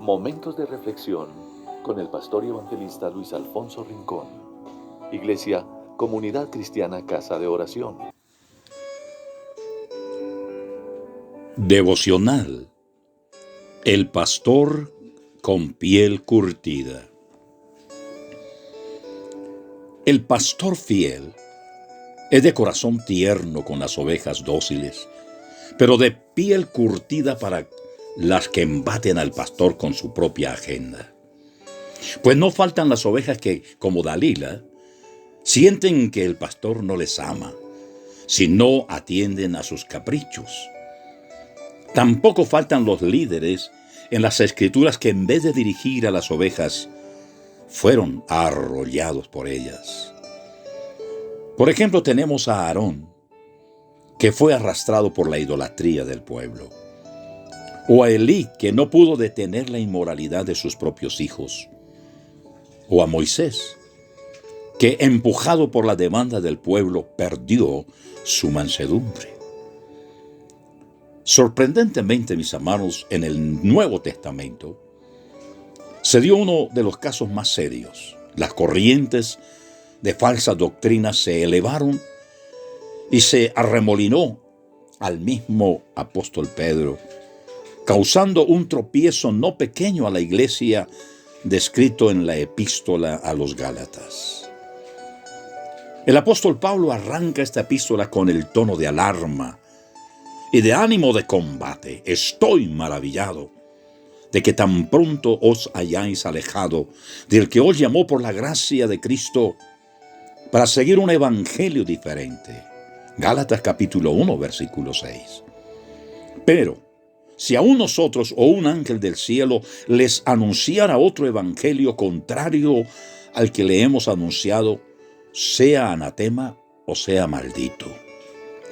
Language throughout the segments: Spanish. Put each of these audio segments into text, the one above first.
Momentos de reflexión con el pastor y evangelista Luis Alfonso Rincón. Iglesia, Comunidad Cristiana Casa de Oración. Devocional. El pastor con piel curtida. El pastor fiel es de corazón tierno con las ovejas dóciles, pero de piel curtida para las que embaten al pastor con su propia agenda. Pues no faltan las ovejas que, como Dalila, sienten que el pastor no les ama, si no atienden a sus caprichos. Tampoco faltan los líderes en las Escrituras que en vez de dirigir a las ovejas, fueron arrollados por ellas. Por ejemplo, tenemos a Aarón, que fue arrastrado por la idolatría del pueblo. O a Elí, que no pudo detener la inmoralidad de sus propios hijos. O a Moisés, que empujado por la demanda del pueblo, perdió su mansedumbre. Sorprendentemente, mis amados, en el Nuevo Testamento, se dio uno de los casos más serios. Las corrientes de falsas doctrinas se elevaron y se arremolinó al mismo apóstol Pedro, causando un tropiezo no pequeño a la iglesia descrito en la epístola a los Gálatas. El apóstol Pablo arranca esta epístola con el tono de alarma y de ánimo de combate. Estoy maravillado de que tan pronto os hayáis alejado del que os llamó por la gracia de Cristo para seguir un evangelio diferente. Gálatas capítulo 1, versículo 6. Pero, si aún nosotros o un ángel del cielo les anunciara otro evangelio contrario al que le hemos anunciado, sea anatema o sea maldito.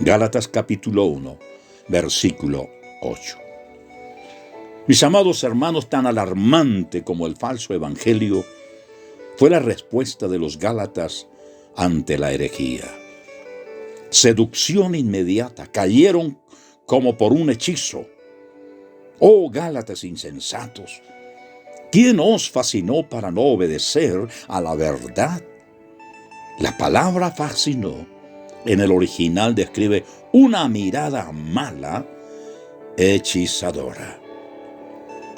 Gálatas capítulo 1, versículo 8. Mis amados hermanos, tan alarmante como el falso evangelio fue la respuesta de los Gálatas ante la herejía. Seducción inmediata, cayeron como por un hechizo. Oh Gálatas insensatos, ¿quién os fascinó para no obedecer a la verdad? La palabra fascinó en el original describe una mirada mala, hechizadora.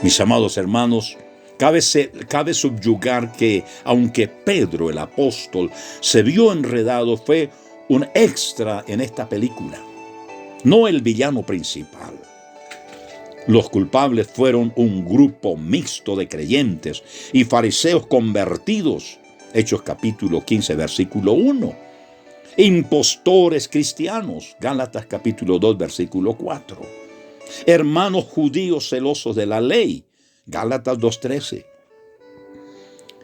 Mis amados hermanos, cabe subyugar que, aunque Pedro el apóstol se vio enredado, fue un extra en esta película, no el villano principal. Los culpables fueron un grupo mixto de creyentes y fariseos convertidos, Hechos capítulo 15, versículo 1. Impostores cristianos, Gálatas capítulo 2, versículo 4. Hermanos judíos celosos de la ley, Gálatas 2:13.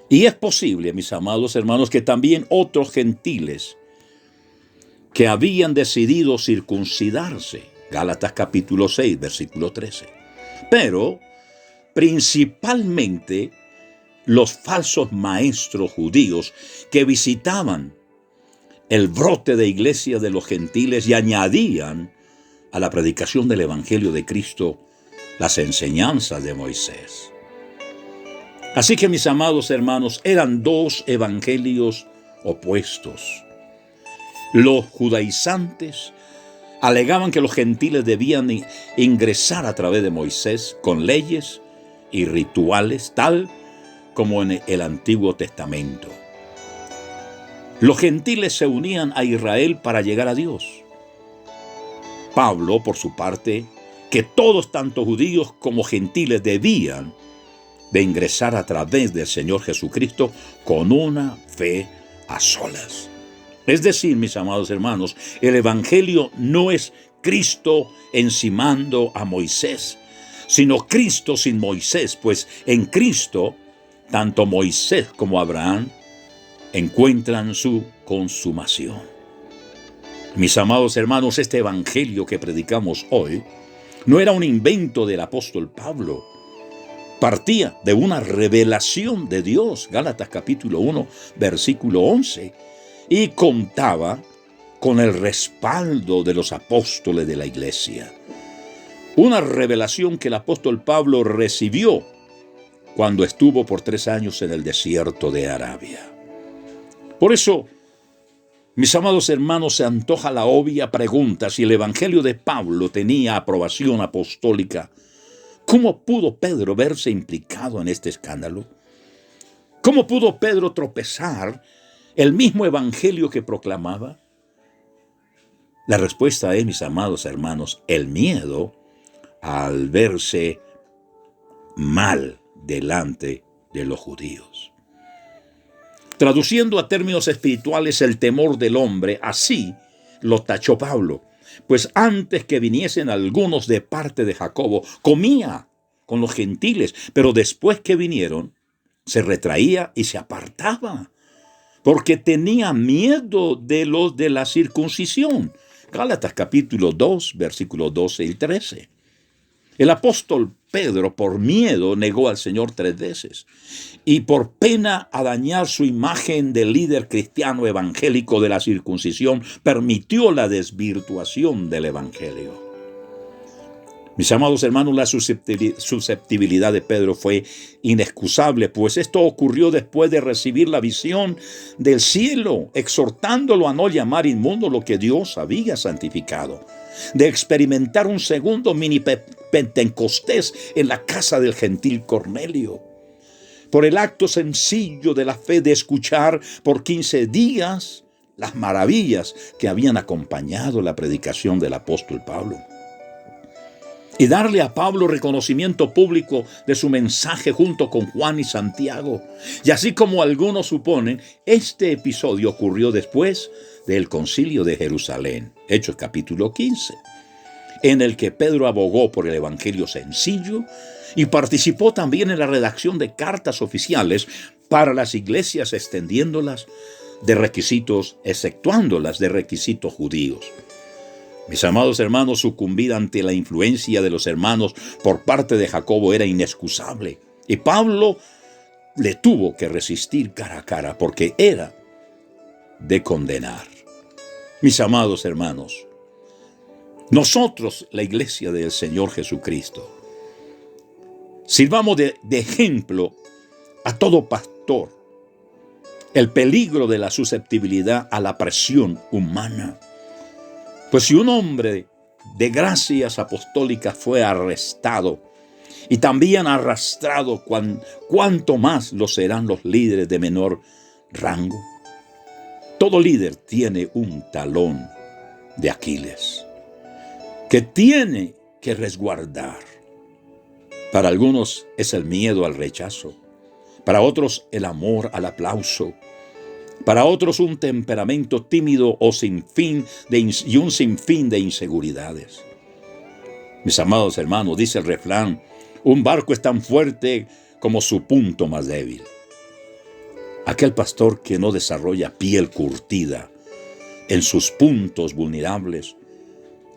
Y es posible, mis amados hermanos, que también otros gentiles que habían decidido circuncidarse, Gálatas capítulo 6, versículo 13. Pero, principalmente, los falsos maestros judíos que visitaban el brote de iglesia de los gentiles y añadían a la predicación del Evangelio de Cristo las enseñanzas de Moisés. Así que, mis amados hermanos, eran dos evangelios opuestos. Los judaizantes alegaban que los gentiles debían ingresar a través de Moisés con leyes y rituales, tal como en el Antiguo Testamento. Los gentiles se unían a Israel para llegar a Dios. Pablo, por su parte, que todos, tanto judíos como gentiles, debían de ingresar a través del Señor Jesucristo con una fe a solas. Es decir, mis amados hermanos, el Evangelio no es Cristo encimando a Moisés, sino Cristo sin Moisés, pues en Cristo, tanto Moisés como Abraham encuentran su consumación. Mis amados hermanos, este evangelio que predicamos hoy no era un invento del apóstol Pablo. Partía de una revelación de Dios, Gálatas capítulo 1, versículo 11, y contaba con el respaldo de los apóstoles de la iglesia. Una revelación que el apóstol Pablo recibió cuando estuvo por 3 años en el desierto de Arabia. Por eso, mis amados hermanos, se antoja la obvia pregunta: si el Evangelio de Pablo tenía aprobación apostólica, ¿cómo pudo Pedro verse implicado en este escándalo? ¿Cómo pudo Pedro tropezar el mismo Evangelio que proclamaba? La respuesta es, mis amados hermanos, el miedo al verse mal delante de los judíos. Traduciendo a términos espirituales, el temor del hombre, así lo tachó Pablo. Pues antes que viniesen algunos de parte de Jacobo, comía con los gentiles, pero después que vinieron, se retraía y se apartaba, porque tenía miedo de los de la circuncisión. Gálatas capítulo 2, versículos 12 y 13. El apóstol Pedro, por miedo, negó al Señor 3 veces. Y por pena a dañar su imagen de líder cristiano evangélico de la circuncisión, permitió la desvirtuación del evangelio. Mis amados hermanos, la susceptibilidad de Pedro fue inexcusable, pues esto ocurrió después de recibir la visión del cielo, exhortándolo a no llamar inmundo lo que Dios había santificado, de experimentar un segundo mini Pentecostés en la casa del gentil Cornelio, por el acto sencillo de la fe de escuchar por 15 días las maravillas que habían acompañado la predicación del apóstol Pablo, y darle a Pablo reconocimiento público de su mensaje junto con Juan y Santiago. Y así como algunos suponen, este episodio ocurrió después del concilio de Jerusalén, Hechos capítulo 15, en el que Pedro abogó por el evangelio sencillo y participó también en la redacción de cartas oficiales para las iglesias, extendiéndolas de requisitos, exceptuándolas de requisitos judíos. Mis amados hermanos, sucumbir ante la influencia de los hermanos por parte de Jacobo era inexcusable, y Pablo le tuvo que resistir cara a cara, porque era de condenar. Mis amados hermanos, nosotros, la iglesia del Señor Jesucristo, sirvamos de ejemplo a todo pastor el peligro de la susceptibilidad a la presión humana. Pues si un hombre de gracias apostólicas fue arrestado y también arrastrado, ¿cuánto más lo serán los líderes de menor rango? Todo líder tiene un talón de Aquiles que tiene que resguardar. Para algunos es el miedo al rechazo, para otros el amor al aplauso, para otros un temperamento tímido o y un sinfín de inseguridades. Mis amados hermanos, dice el refrán, un barco es tan fuerte como su punto más débil. Aquel pastor que no desarrolla piel curtida en sus puntos vulnerables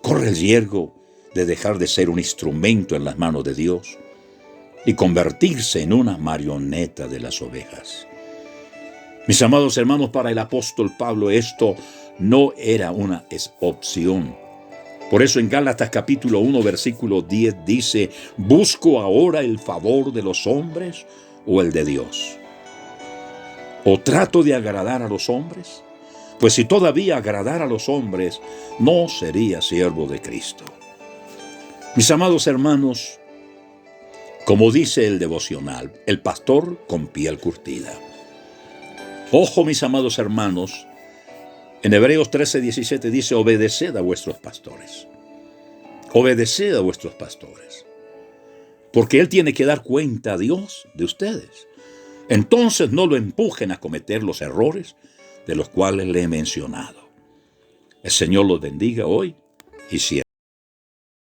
corre el riesgo de dejar de ser un instrumento en las manos de Dios y convertirse en una marioneta de las ovejas. Mis amados hermanos, para el apóstol Pablo esto no era una opción. Por eso en Gálatas capítulo 1, versículo 10 dice, ¿busco ahora el favor de los hombres o el de Dios? ¿O trato de agradar a los hombres? Pues si todavía agradara a los hombres, no sería siervo de Cristo. Mis amados hermanos, como dice el devocional, el pastor con piel curtida. Ojo, mis amados hermanos, en Hebreos 13:17 dice, obedeced a vuestros pastores. Obedeced a vuestros pastores. Porque Él tiene que dar cuenta a Dios de ustedes. Entonces no lo empujen a cometer los errores de los cuales le he mencionado. El Señor los bendiga hoy y siempre.